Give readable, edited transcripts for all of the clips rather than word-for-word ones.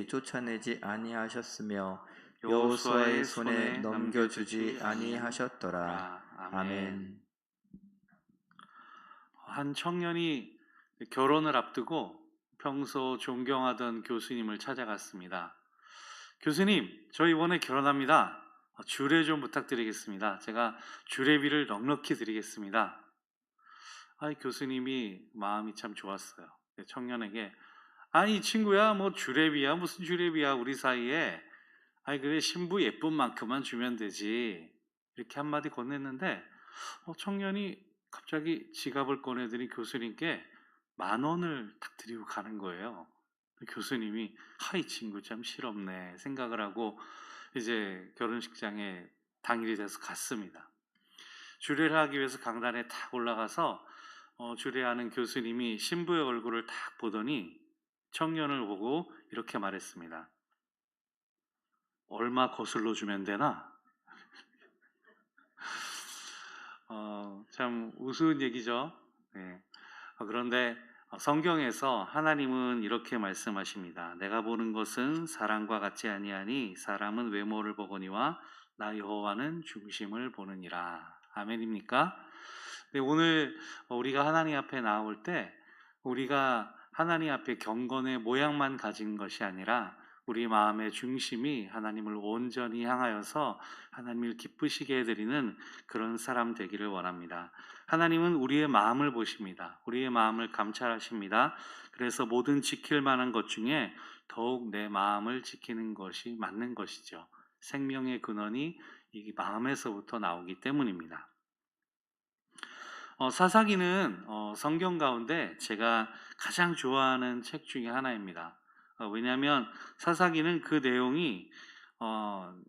그들에게 쫓아내지 아니하셨으며 여호수아의 여호수아의 손에 손에 넘겨주지 넘겨주지 아니하셨더라. 아니하셨더라. 아멘. 아멘. 한 청년이 결혼을 앞두고 평소 존경하던 교수님을 찾아갔습니다. 교수님, 저 이번에 결혼합니다. 주례 좀 부탁드리겠습니다. 제가 주례비를 넉넉히 드리겠습니다. 교수님이 마음이 참 좋았어요. 청년에게 아니 친구야, 뭐 주례비야, 무슨 주례비야, 우리 사이에. 그래, 신부 예쁜 만큼만 주면 되지. 이렇게 한마디 건넸는데 청년이 갑자기 지갑을 꺼내더니 교수님께 10,000원을 딱 드리고 가는 거예요. 교수님이 이 친구 참 실없네 생각을 하고 이제 결혼식장에 당일이 돼서 갔습니다. 주례를 하기 위해서 강단에 탁 올라가서 주례하는 교수님이 신부의 얼굴을 딱 보더니 청년을 보고 이렇게 말했습니다. 얼마 거슬러 주면 되나? 참 우스운 얘기죠. 네. 그런데 성경에서 하나님은 이렇게 말씀하십니다. 내가 보는 것은 사람과 같지 아니하니 사람은 외모를 보거니와 나 여호와는 중심을 보느니라. 아멘입니까? 네, 오늘 우리가 하나님 앞에 나올 때 우리가 하나님 앞에 경건의 모양만 가진 것이 아니라 우리 마음의 중심이 하나님을 온전히 향하여서 하나님을 기쁘시게 해드리는 그런 사람 되기를 원합니다. 하나님은 우리의 마음을 보십니다. 우리의 마음을 감찰하십니다. 그래서 모든 지킬 만한 것 중에 더욱 내 마음을 지키는 것이 맞는 것이죠. 생명의 근원이 이 마음에서부터 나오기 때문입니다. 사사기는 성경 가운데 제가 가장 좋아하는 책 중에 하나입니다. 왜냐하면 사사기는 그 내용이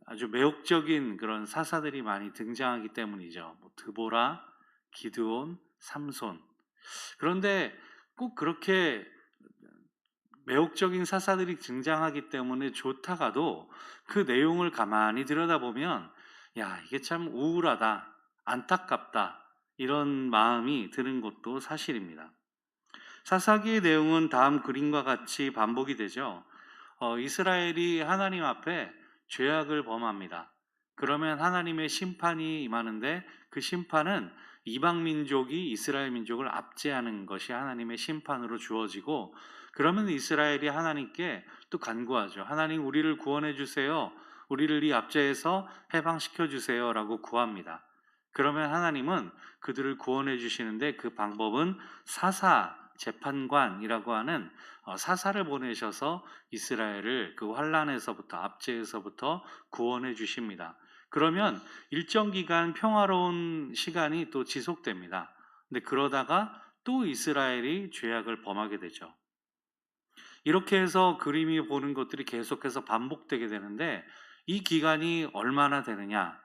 아주 매혹적인 그런 사사들이 많이 등장하기 때문이죠. 드보라, 기드온, 삼손. 그런데 꼭 그렇게 매혹적인 사사들이 등장하기 때문에 좋다가도 그 내용을 가만히 들여다보면 이게 참 우울하다, 안타깝다 이런 마음이 드는 것도 사실입니다. 사사기의 내용은 다음 그림과 같이 반복이 되죠. 이스라엘이 하나님 앞에 죄악을 범합니다. 그러면 하나님의 심판이 임하는데 그 심판은 이방 민족이 이스라엘 민족을 압제하는 것이 하나님의 심판으로 주어지고, 그러면 이스라엘이 하나님께 또 간구하죠. 하나님, 우리를 구원해 주세요. 우리를 이 압제에서 해방시켜 주세요 라고 구합니다. 그러면 하나님은 그들을 구원해 주시는데 그 방법은 사사 재판관이라고 하는 사사를 보내셔서 이스라엘을 그 환란에서부터, 압제에서부터 구원해 주십니다. 그러면 일정 기간 평화로운 시간이 또 지속됩니다. 근데 그러다가 또 이스라엘이 죄악을 범하게 되죠. 이렇게 해서 그림이 보는 것들이 계속해서 반복되게 되는데 이 기간이 얼마나 되느냐?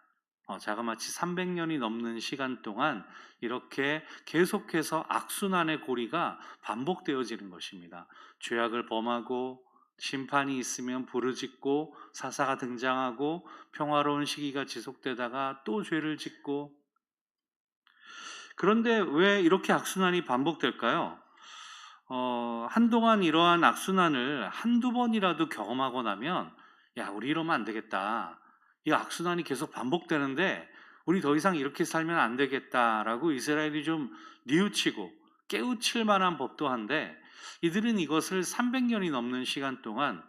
자그마치 300년이 넘는 시간 동안 이렇게 계속해서 악순환의 고리가 반복되어지는 것입니다. 죄악을 범하고 심판이 있으면 부르짖고 사사가 등장하고 평화로운 시기가 지속되다가 또 죄를 짓고. 그런데 왜 이렇게 악순환이 반복될까요? 한동안 이러한 악순환을 한두 번이라도 경험하고 나면 우리 이러면 안 되겠다. 이 악순환이 계속 반복되는데 우리 더 이상 이렇게 살면 안 되겠다라고 이스라엘이 좀 뉘우치고 깨우칠 만한 법도 한데 이들은 이것을 300년이 넘는 시간 동안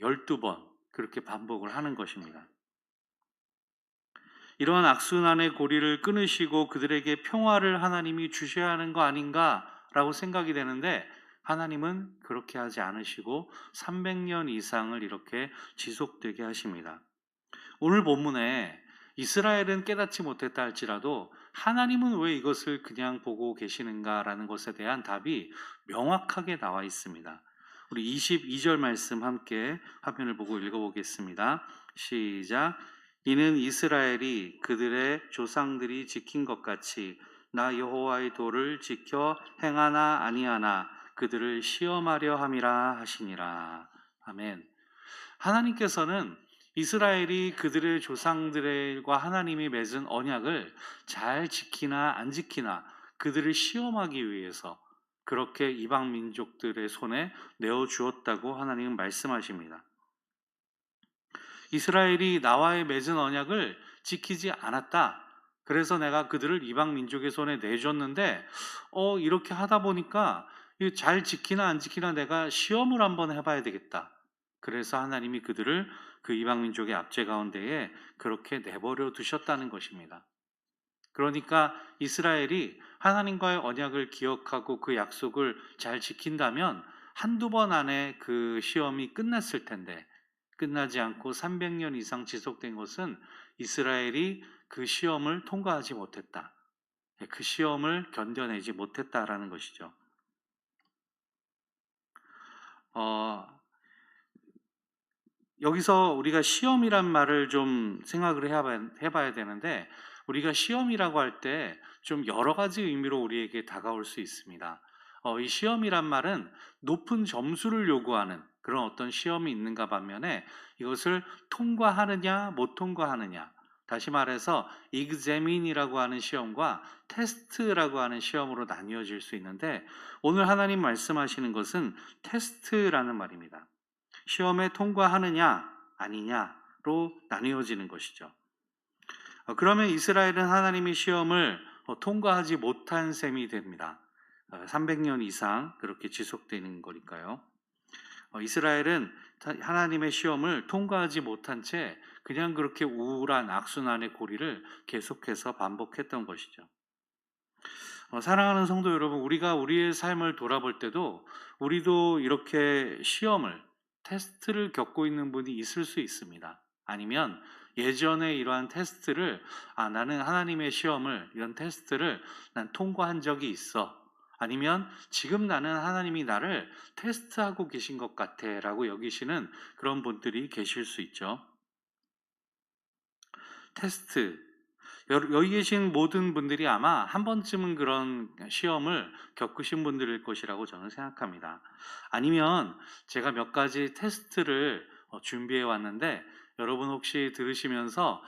12번 그렇게 반복을 하는 것입니다. 이러한 악순환의 고리를 끊으시고 그들에게 평화를 하나님이 주셔야 하는 거 아닌가라고 생각이 되는데 하나님은 그렇게 하지 않으시고 300년 이상을 이렇게 지속되게 하십니다. 오늘 본문에 이스라엘은 깨닫지 못했다 할지라도 하나님은 왜 이것을 그냥 보고 계시는가라는 것에 대한 답이 명확하게 나와 있습니다. 우리 22절 말씀 함께 화면을 보고 읽어보겠습니다. 시작. 이는 이스라엘이 그들의 조상들이 지킨 것 같이 나 여호와의 도를 지켜 행하나 아니하나 그들을 시험하려 함이라 하시니라. 아멘. 하나님께서는 이스라엘이 그들의 조상들과 하나님이 맺은 언약을 잘 지키나 안 지키나 그들을 시험하기 위해서, 그렇게 이방 민족들의 손에 내어 주었다고 하나님은 말씀하십니다. 이스라엘이 나와의 맺은 언약을 지키지 않았다. 그래서 내가 그들을 이방 민족의 손에 내줬는데 이렇게 하다 보니까 잘 지키나 안 지키나 내가 시험을 한번 해봐야 되겠다. 그래서 하나님이 그들을 그 이방 민족의 압제 가운데에 그렇게 내버려 두셨다는 것입니다. 그러니까 이스라엘이 하나님과의 언약을 기억하고 그 약속을 잘 지킨다면 한두 번 안에 그 시험이 끝났을 텐데 끝나지 않고 300년 이상 지속된 것은 이스라엘이 그 시험을 통과하지 못했다. 그 시험을 견뎌내지 못했다라는 것이죠. 어, 여기서 우리가 시험이란 말을 좀 생각을 해봐야 되는데 우리가 시험이라고 할 때 좀 여러 가지 의미로 우리에게 다가올 수 있습니다. 이 시험이란 말은 높은 점수를 요구하는 그런 어떤 시험이 있는가 반면에 이것을 통과하느냐 못 통과하느냐, 다시 말해서 examine이라고 하는 시험과 테스트라고 하는 시험으로 나뉘어질 수 있는데 오늘 하나님 말씀하시는 것은 테스트라는 말입니다. 시험에 통과하느냐 아니냐로 나뉘어지는 것이죠. 그러면 이스라엘은 하나님의 시험을 통과하지 못한 셈이 됩니다. 300년 이상 그렇게 지속되는 거니까요. 이스라엘은 하나님의 시험을 통과하지 못한 채 그냥 그렇게 우울한 악순환의 고리를 계속해서 반복했던 것이죠. 사랑하는 성도 여러분, 우리가 우리의 삶을 돌아볼 때도 우리도 이렇게 시험을, 테스트를 겪고 있는 분이 있을 수 있습니다. 아니면 예전에 이러한 테스트를 나는 하나님의 시험을, 이런 테스트를 난 통과한 적이 있어. 아니면 지금 나는 하나님이 나를 테스트하고 계신 것 같아 라고 여기시는 그런 분들이 계실 수 있죠. 테스트, 여기 계신 모든 분들이 아마 한 번쯤은 그런 시험을 겪으신 분들일 것이라고 저는 생각합니다. 아니면 제가 몇 가지 테스트를 준비해 왔는데 여러분 혹시 들으시면서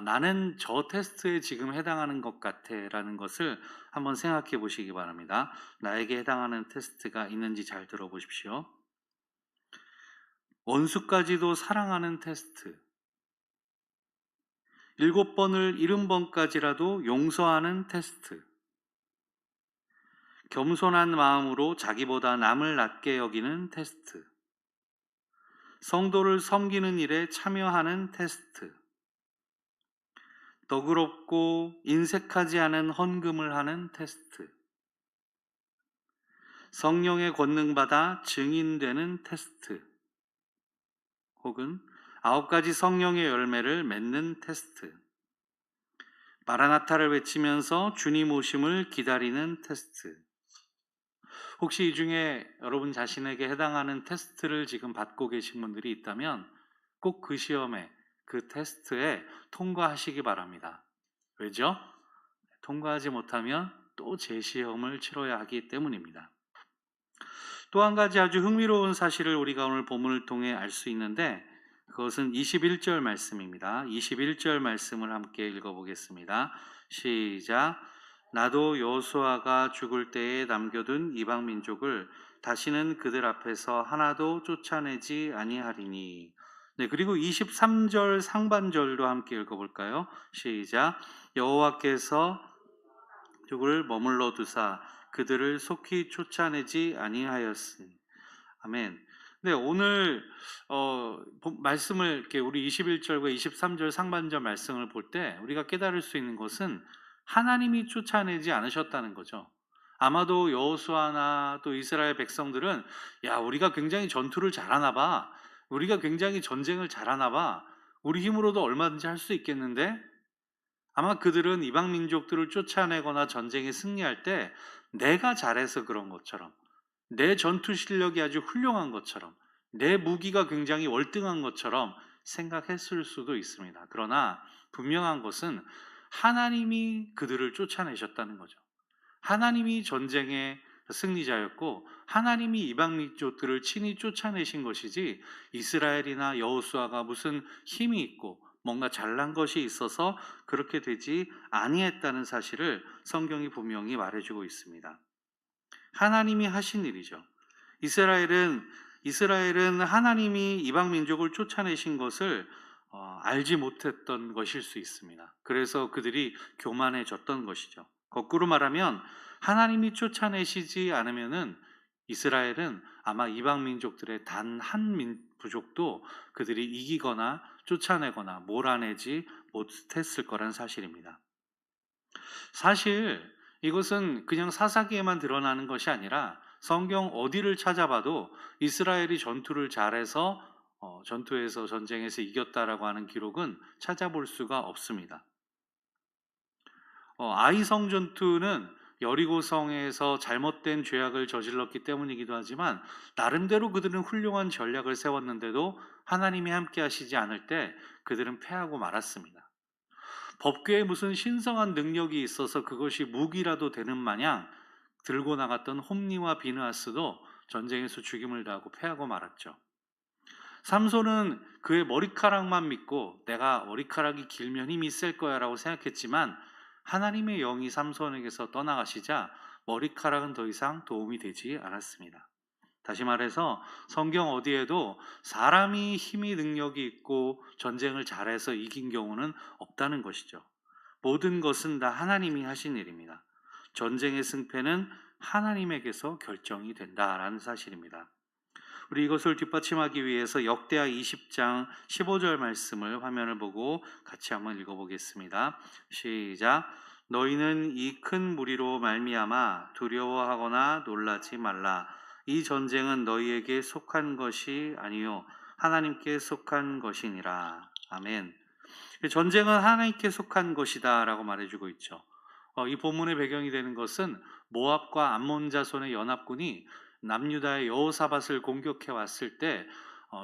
나는 저 테스트에 지금 해당하는 것 같아 라는 것을 한번 생각해 보시기 바랍니다. 나에게 해당하는 테스트가 있는지 잘 들어보십시오. 원수까지도 사랑하는 테스트, 7번을 70번까지라도 용서하는 테스트, 겸손한 마음으로 자기보다 남을 낮게 여기는 테스트, 성도를 섬기는 일에 참여하는 테스트, 너그럽고 인색하지 않은 헌금을 하는 테스트, 성령의 권능받아 증인되는 테스트, 혹은 9가지 성령의 열매를 맺는 테스트, 마라나타를 외치면서 주님 오심을 기다리는 테스트. 혹시 이 중에 여러분 자신에게 해당하는 테스트를 지금 받고 계신 분들이 있다면 꼭 그 시험에, 그 테스트에 통과하시기 바랍니다. 왜죠? 통과하지 못하면 또 재시험을 치러야 하기 때문입니다. 또 한 가지 아주 흥미로운 사실을 우리가 오늘 본문을 통해 알 수 있는데 그것은 21절 말씀입니다. 21절 말씀을 함께 읽어보겠습니다. 시작. 나도 여호수아가 죽을 때에 남겨둔 이방 민족을 다시는 그들 앞에서 하나도 쫓아내지 아니하리니. 네, 그리고 23절 상반절도 함께 읽어볼까요? 시작. 여호와께서 죽을 머물러 두사 그들을 속히 쫓아내지 아니하였으니. 아멘. 네, 오늘 말씀을 이렇게 우리 21절과 23절 상반절 말씀을 볼 때 우리가 깨달을 수 있는 것은 하나님이 쫓아내지 않으셨다는 거죠. 아마도 여호수아나 또 이스라엘 백성들은 우리가 굉장히 전투를 잘하나 봐. 우리가 굉장히 전쟁을 잘하나 봐. 우리 힘으로도 얼마든지 할 수 있겠는데 아마 그들은 이방 민족들을 쫓아내거나 전쟁에 승리할 때 내가 잘해서 그런 것처럼, 내 전투 실력이 아주 훌륭한 것처럼, 내 무기가 굉장히 월등한 것처럼 생각했을 수도 있습니다. 그러나 분명한 것은 하나님이 그들을 쫓아내셨다는 거죠. 하나님이 전쟁의 승리자였고 하나님이 이방 민족들을 친히 쫓아내신 것이지 이스라엘이나 여호수아가 무슨 힘이 있고 뭔가 잘난 것이 있어서 그렇게 되지 아니했다는 사실을 성경이 분명히 말해주고 있습니다. 하나님이 하신 일이죠. 이스라엘은 하나님이 이방 민족을 쫓아내신 것을 알지 못했던 것일 수 있습니다. 그래서 그들이 교만해졌던 것이죠. 거꾸로 말하면 하나님이 쫓아내시지 않으면은 이스라엘은 아마 이방 민족들의 단 한 부족도 그들이 이기거나 쫓아내거나 몰아내지 못했을 거란 사실입니다. 사실 이것은 그냥 사사기에만 드러나는 것이 아니라 성경 어디를 찾아봐도 이스라엘이 전투를 잘해서 전투에서 전쟁에서 이겼다라고 하는 기록은 찾아볼 수가 없습니다. 아이성 전투는 여리고성에서 잘못된 죄악을 저질렀기 때문이기도 하지만 나름대로 그들은 훌륭한 전략을 세웠는데도 하나님이 함께 하시지 않을 때 그들은 패하고 말았습니다. 법궤에 무슨 신성한 능력이 있어서 그것이 무기라도 되는 마냥 들고 나갔던 홈니와 비느하스도 전쟁에서 죽임을 당하고 패하고 말았죠. 삼손은 그의 머리카락만 믿고 내가 머리카락이 길면 힘이 셀 거야 라고 생각했지만 하나님의 영이 삼손에게서 떠나가시자 머리카락은 더 이상 도움이 되지 않았습니다. 다시 말해서 성경 어디에도 사람이 힘이 능력이 있고 전쟁을 잘해서 이긴 경우는 없다는 것이죠. 모든 것은 다 하나님이 하신 일입니다. 전쟁의 승패는 하나님에게서 결정이 된다라는 사실입니다. 우리 이것을 뒷받침하기 위해서 역대하 20장 15절 말씀을 화면을 보고 같이 한번 읽어보겠습니다. 시작. 너희는 이 큰 무리로 말미암아 두려워하거나 놀라지 말라. 이 전쟁은 너희에게 속한 것이 아니요 하나님께 속한 것이니라. 아멘. 전쟁은 하나님께 속한 것이다 라고 말해주고 있죠. 이 본문의 배경이 되는 것은 모압과 암몬 자손의 연합군이 남유다의 여호사밧을 공격해 왔을 때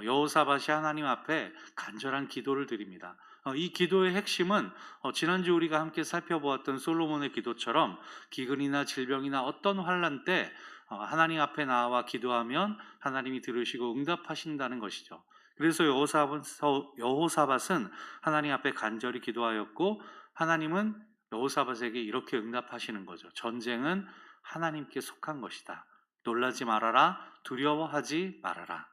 여호사밧이 하나님 앞에 간절한 기도를 드립니다. 이 기도의 핵심은 지난주 우리가 함께 살펴보았던 솔로몬의 기도처럼 기근이나 질병이나 어떤 환난 때 하나님 앞에 나와 기도하면 하나님이 들으시고 응답하신다는 것이죠. 그래서 여호사밧은 하나님 앞에 간절히 기도하였고 하나님은 여호사밧에게 이렇게 응답하시는 거죠. 전쟁은 하나님께 속한 것이다. 놀라지 말아라. 두려워하지 말아라.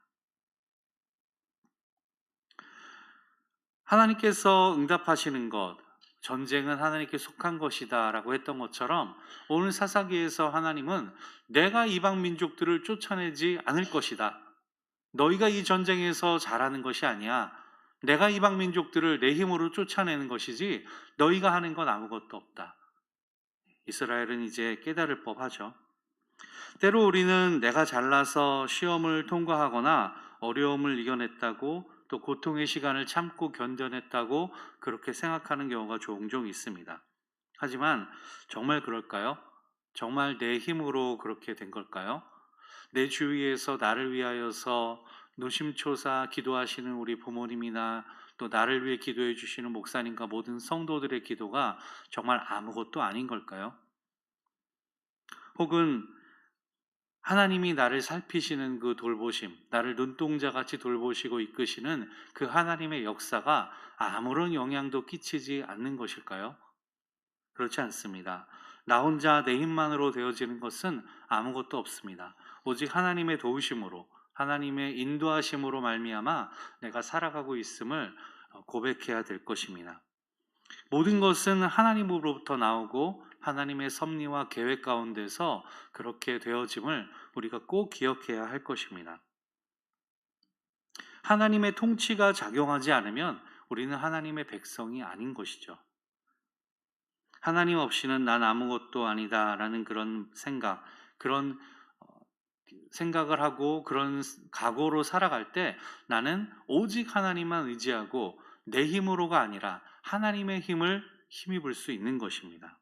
하나님께서 응답하시는 것, 전쟁은 하나님께 속한 것이다 라고 했던 것처럼 오늘 사사기에서 하나님은 내가 이방 민족들을 쫓아내지 않을 것이다. 너희가 이 전쟁에서 잘하는 것이 아니야. 내가 이방 민족들을 내 힘으로 쫓아내는 것이지 너희가 하는 건 아무것도 없다. 이스라엘은 이제 깨달을 법하죠. 때로 우리는 내가 잘나서 시험을 통과하거나 어려움을 이겨냈다고 또 고통의 시간을 참고 견뎌냈다고 그렇게 생각하는 경우가 종종 있습니다. 하지만 정말 그럴까요? 정말 내 힘으로 그렇게 된 걸까요? 내 주위에서 나를 위하여서 노심초사 기도하시는 우리 부모님이나 또 나를 위해 기도해 주시는 목사님과 모든 성도들의 기도가 정말 아무것도 아닌 걸까요? 혹은 하나님이 나를 살피시는 그 돌보심, 나를 눈동자같이 돌보시고 이끄시는 그 하나님의 역사가 아무런 영향도 끼치지 않는 것일까요? 그렇지 않습니다. 나 혼자 내 힘만으로 되어지는 것은 아무것도 없습니다. 오직 하나님의 도우심으로, 하나님의 인도하심으로 말미암아 내가 살아가고 있음을 고백해야 될 것입니다. 모든 것은 하나님으로부터 나오고 하나님의 섭리와 계획 가운데서 그렇게 되어짐을 우리가 꼭 기억해야 할 것입니다. 하나님의 통치가 작용하지 않으면 우리는 하나님의 백성이 아닌 것이죠. 하나님 없이는 난 아무것도 아니다라는 그런 생각을 하고 그런 각오로 살아갈 때 나는 오직 하나님만 의지하고 내 힘으로가 아니라 하나님의 힘을 힘입을 수 있는 것입니다.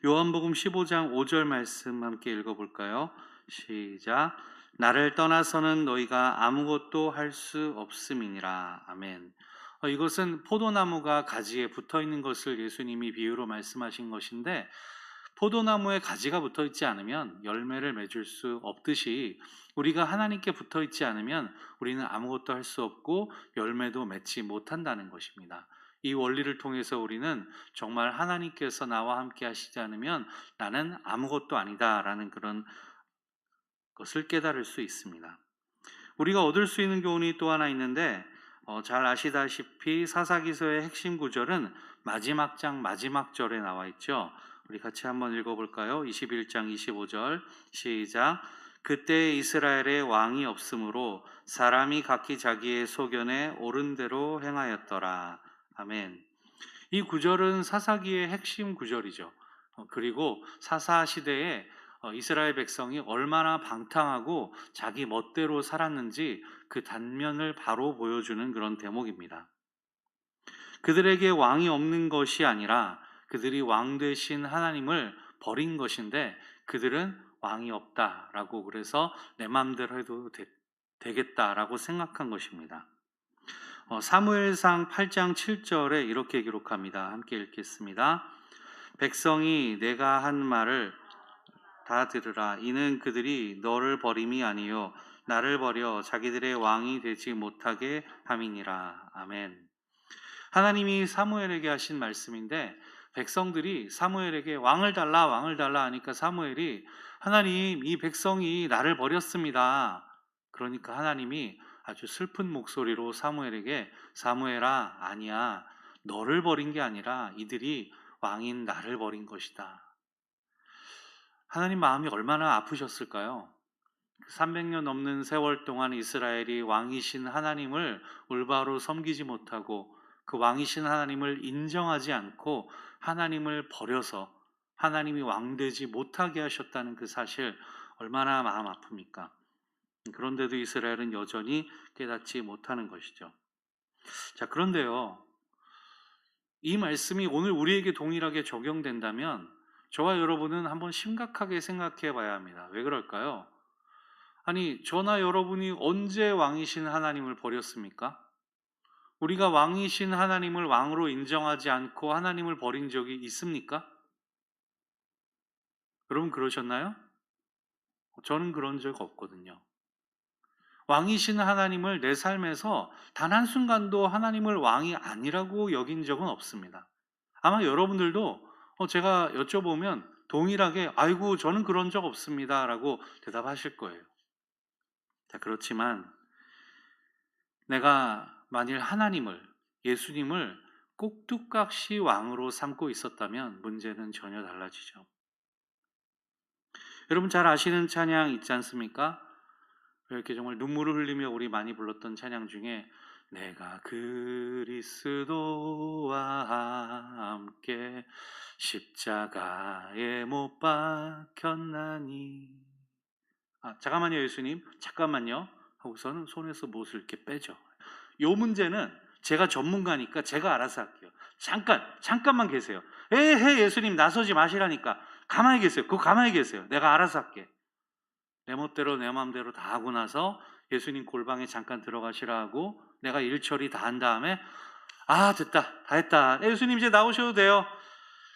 요한복음 15장 5절 말씀 함께 읽어볼까요? 시작. 나를 떠나서는 너희가 아무것도 할 수 없음이니라. 아멘. 이것은 포도나무가 가지에 붙어있는 것을 예수님이 비유로 말씀하신 것인데 포도나무에 가지가 붙어있지 않으면 열매를 맺을 수 없듯이 우리가 하나님께 붙어있지 않으면 우리는 아무것도 할 수 없고 열매도 맺지 못한다는 것입니다. 이 원리를 통해서 우리는 정말 하나님께서 나와 함께 하시지 않으면 나는 아무것도 아니다라는 그런 것을 깨달을 수 있습니다. 우리가 얻을 수 있는 교훈이 또 하나 있는데 잘 아시다시피 사사기서의 핵심 구절은 마지막 장 마지막 절에 나와 있죠. 우리 같이 한번 읽어볼까요? 21장 25절 시작. 그때 이스라엘에 왕이 없으므로 사람이 각기 자기의 소견에 옳은 대로 행하였더라. 아멘. 이 구절은 사사기의 핵심 구절이죠. 그리고 사사 시대에 이스라엘 백성이 얼마나 방탕하고 자기 멋대로 살았는지 그 단면을 바로 보여주는 그런 대목입니다. 그들에게 왕이 없는 것이 아니라 그들이 왕 되신 하나님을 버린 것인데 그들은 왕이 없다라고 그래서 내 마음대로 해도 되겠다라고 생각한 것입니다. 사무엘상 8장 7절에 이렇게 기록합니다. 함께 읽겠습니다. 백성이 내가 한 말을 다 들으라. 이는 그들이 너를 버림이 아니요 나를 버려 자기들의 왕이 되지 못하게 함이니라. 아멘. 하나님이 사무엘에게 하신 말씀인데 백성들이 사무엘에게 왕을 달라 왕을 달라 하니까 사무엘이 하나님 이 백성이 나를 버렸습니다. 그러니까 하나님이 아주 슬픈 목소리로 사무엘에게 사무엘아 아니야 너를 버린 게 아니라 이들이 왕인 나를 버린 것이다. 하나님 마음이 얼마나 아프셨을까요? 300년 넘는 세월 동안 이스라엘이 왕이신 하나님을 올바로 섬기지 못하고 그 왕이신 하나님을 인정하지 않고 하나님을 버려서 하나님이 왕되지 못하게 하셨다는 그 사실 얼마나 마음 아픕니까? 그런데도 이스라엘은 여전히 깨닫지 못하는 것이죠. 자, 그런데요. 이 말씀이 오늘 우리에게 동일하게 적용된다면 저와 여러분은 한번 심각하게 생각해 봐야 합니다. 왜 그럴까요? 아니, 저나 여러분이 언제 왕이신 하나님을 버렸습니까? 우리가 왕이신 하나님을 왕으로 인정하지 않고 하나님을 버린 적이 있습니까? 여러분 그러셨나요? 저는 그런 적 없거든요. 왕이신 하나님을 내 삶에서 단 한순간도 하나님을 왕이 아니라고 여긴 적은 없습니다. 아마 여러분들도 제가 여쭤보면 동일하게 아이고 저는 그런 적 없습니다 라고 대답하실 거예요. 자, 그렇지만 내가 만일 하나님을 예수님을 꼭두각시 왕으로 삼고 있었다면 문제는 전혀 달라지죠. 여러분 잘 아시는 찬양 있지 않습니까? 이렇게 정말 눈물을 흘리며 우리 많이 불렀던 찬양 중에 내가 그리스도와 함께 십자가에 못 박혔나니 잠깐만요 예수님 잠깐만요 하고서는 손에서 못을 이렇게 빼죠. 요 문제는 제가 전문가니까 제가 알아서 할게요. 잠깐만 계세요. 에헤 예수님 나서지 마시라니까 가만히 계세요. 그거 가만히 계세요. 내가 알아서 할게. 내 멋대로 내 마음대로 다 하고 나서 예수님 골방에 잠깐 들어가시라 하고 내가 일 처리 다 한 다음에 됐다 다 했다 예수님 이제 나오셔도 돼요.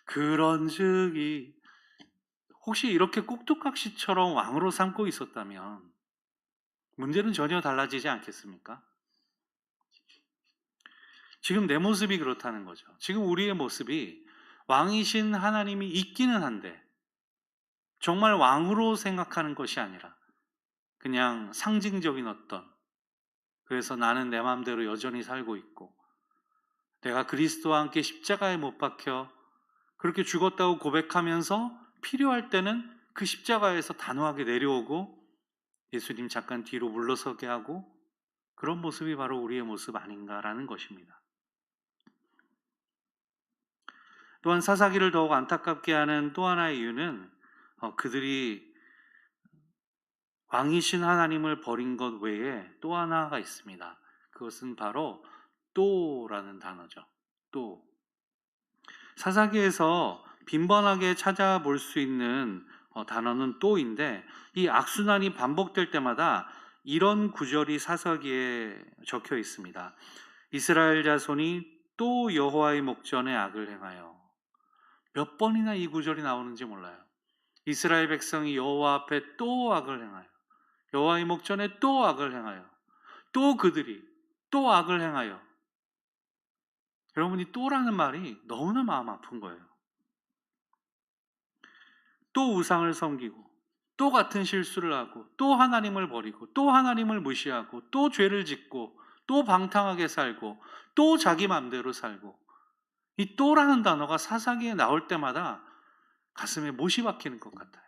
그런 즉이 혹시 이렇게 꼭두각시처럼 왕으로 삼고 있었다면 문제는 전혀 달라지지 않겠습니까? 지금 내 모습이 그렇다는 거죠. 지금 우리의 모습이 왕이신 하나님이 있기는 한데 정말 왕으로 생각하는 것이 아니라 그냥 상징적인 그래서 나는 내 마음대로 여전히 살고 있고 내가 그리스도와 함께 십자가에 못 박혀 그렇게 죽었다고 고백하면서 필요할 때는 그 십자가에서 단호하게 내려오고 예수님 잠깐 뒤로 물러서게 하고 그런 모습이 바로 우리의 모습 아닌가라는 것입니다. 또한 사사기를 더욱 안타깝게 하는 또 하나의 이유는 그들이 왕이신 하나님을 버린 것 외에 또 하나가 있습니다. 그것은 바로 또라는 단어죠. 또. 사사기에서 빈번하게 찾아볼 수 있는 단어는 또인데 이 악순환이 반복될 때마다 이런 구절이 사사기에 적혀 있습니다. 이스라엘 자손이 또 여호와의 목전에 악을 행하여. 몇 번이나 이 구절이 나오는지 몰라요. 이스라엘 백성이 여호와 앞에 또 악을 행하여 여호와의 목전에 또 악을 행하여 또 그들이 또 악을 행하여 여러분이 또라는 말이 너무나 마음 아픈 거예요. 또 우상을 섬기고 또 같은 실수를 하고 또 하나님을 버리고 또 하나님을 무시하고 또 죄를 짓고 또 방탕하게 살고 또 자기 맘대로 살고, 이 또라는 단어가 사사기에 나올 때마다 가슴에 못이 박히는 것 같아요.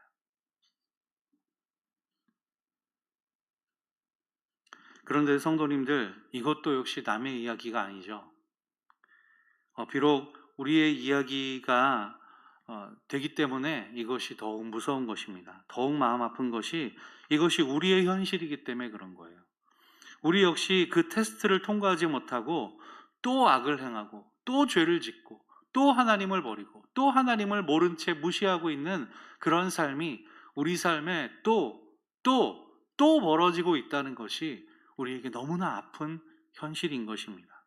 그런데 성도님들, 이것도 역시 남의 이야기가 아니죠. 비록 우리의 이야기가 되기 때문에 이것이 더욱 무서운 것입니다. 더욱 마음 아픈 것이 이것이 우리의 현실이기 때문에 그런 거예요. 우리 역시 그 테스트를 통과하지 못하고 또 악을 행하고 또 죄를 짓고 또 하나님을 버리고 또 하나님을 모른 채 무시하고 있는 그런 삶이 우리 삶에 또 벌어지고 있다는 것이 우리에게 너무나 아픈 현실인 것입니다.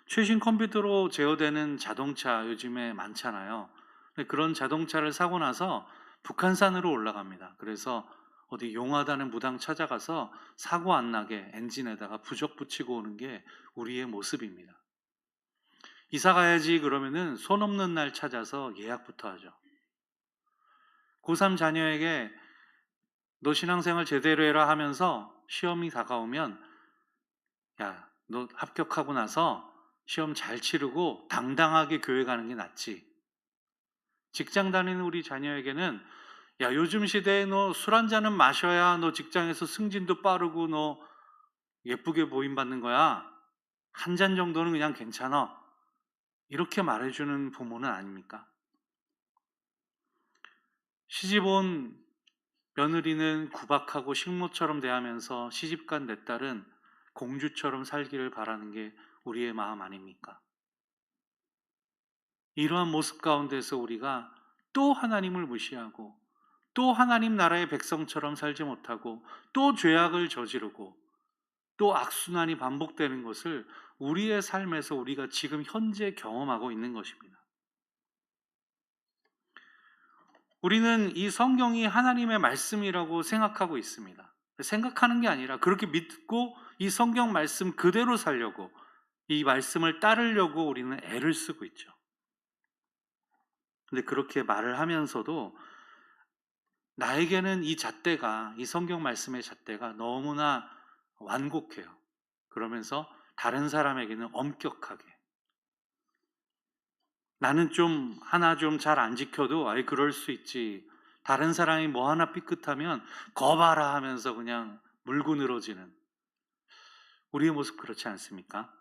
최신 컴퓨터로 제어되는 자동차 요즘에 많잖아요. 근데 그런 자동차를 사고 나서 북한산으로 올라갑니다. 그래서 어디 용하다는 무당 찾아가서 사고 안 나게 엔진에다가 부적 붙이고 오는 게 우리의 모습입니다. 이사 가야지 그러면은 손 없는 날 찾아서 예약부터 하죠. 고3 자녀에게 너 신앙생활 제대로 해라 하면서 시험이 다가오면, 야, 너 합격하고 나서 시험 잘 치르고 당당하게 교회 가는 게 낫지. 직장 다니는 우리 자녀에게는, 야, 요즘 시대에 너 술 한 잔은 마셔야 너 직장에서 승진도 빠르고 너 예쁘게 보임받는 거야. 한 잔 정도는 그냥 괜찮아. 이렇게 말해주는 부모는 아닙니까? 시집 온 며느리는 구박하고 식모처럼 대하면서 시집간 내 딸은 공주처럼 살기를 바라는 게 우리의 마음 아닙니까? 이러한 모습 가운데서 우리가 또 하나님을 무시하고 또 하나님 나라의 백성처럼 살지 못하고 또 죄악을 저지르고 또 악순환이 반복되는 것을 우리의 삶에서 우리가 지금 현재 경험하고 있는 것입니다. 우리는 이 성경이 하나님의 말씀이라고 생각하고 있습니다. 생각하는 게 아니라 그렇게 믿고 이 성경 말씀 그대로 살려고, 이 말씀을 따르려고 우리는 애를 쓰고 있죠. 근데 그렇게 말을 하면서도 나에게는 이 잣대가, 이 성경 말씀의 잣대가 너무나 완곡해요. 그러면서 다른 사람에게는 엄격하게, 나는 좀 하나 좀 잘 안 지켜도 아이 그럴 수 있지, 다른 사람이 뭐 하나 삐끗하면 거봐라 하면서 그냥 물고 늘어지는 우리의 모습, 그렇지 않습니까?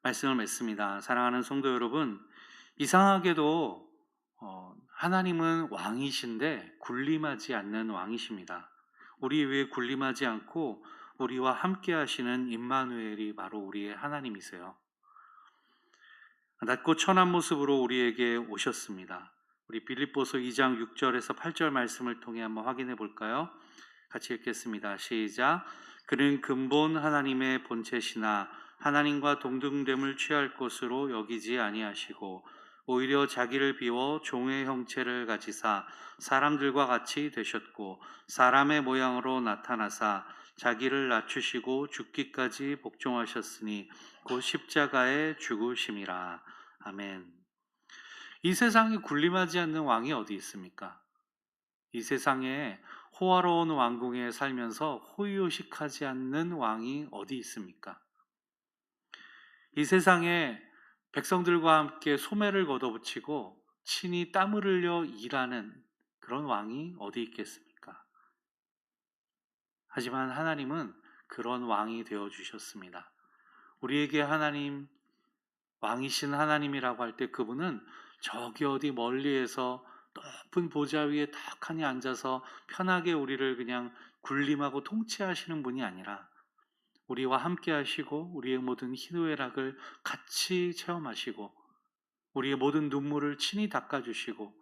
말씀을 맺습니다. 사랑하는 성도 여러분, 이상하게도 하나님은 왕이신데 군림하지 않는 왕이십니다. 우리 위에 군림하지 않고 우리와 함께 하시는 임마누엘이 바로 우리의 하나님이세요. 낮고 천한 모습으로 우리에게 오셨습니다. 우리 빌립보서 2장 6절에서 8절 말씀을 통해 한번 확인해 볼까요? 같이 읽겠습니다. 시작. 그는 근본 하나님의 본체시나 하나님과 동등됨을 취할 것으로 여기지 아니하시고 오히려 자기를 비워 종의 형체를 가지사 사람들과 같이 되셨고 사람의 모양으로 나타나사 자기를 낮추시고 죽기까지 복종하셨으니 곧 십자가에 죽으심이라. 아멘. 이 세상에 군림하지 않는 왕이 어디 있습니까? 이 세상에 호화로운 왕궁에 살면서 호의호식하지 않는 왕이 어디 있습니까? 이 세상에 백성들과 함께 소매를 걷어붙이고 친히 땀을 흘려 일하는 그런 왕이 어디 있겠습니까? 하지만 하나님은 그런 왕이 되어 주셨습니다. 우리에게 하나님, 왕이신 하나님이라고 할 때 그분은 저기 어디 멀리에서 높은 보좌 위에 탁하니 앉아서 편하게 우리를 그냥 군림하고 통치하시는 분이 아니라 우리와 함께 하시고 우리의 모든 희노애락을 같이 체험하시고 우리의 모든 눈물을 친히 닦아주시고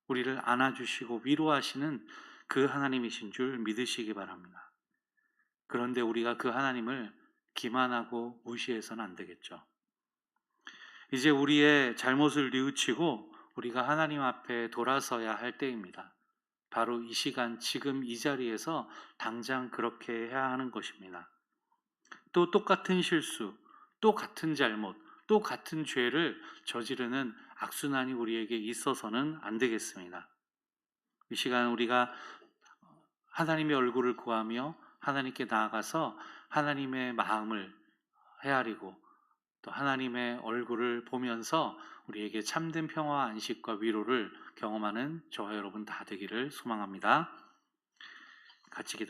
우리를 안아주시고 위로하시는 그 하나님이신 줄 믿으시기 바랍니다. 그런데 우리가 그 하나님을 기만하고 무시해서는 안 되겠죠. 이제 우리의 잘못을 뉘우치고 우리가 하나님 앞에 돌아서야 할 때입니다. 바로 이 시간, 지금 이 자리에서 당장 그렇게 해야 하는 것입니다. 또 똑같은 실수, 또 같은 잘못, 또 같은 죄를 저지르는 악순환이 우리에게 있어서는 안 되겠습니다. 이 시간 우리가 하나님의 얼굴을 구하며 하나님께 나아가서 하나님의 마음을 헤아리고 또 하나님의 얼굴을 보면서 우리에게 참된 평화와 안식과 위로를 경험하는 저와 여러분 다 되기를 소망합니다. 같이 기도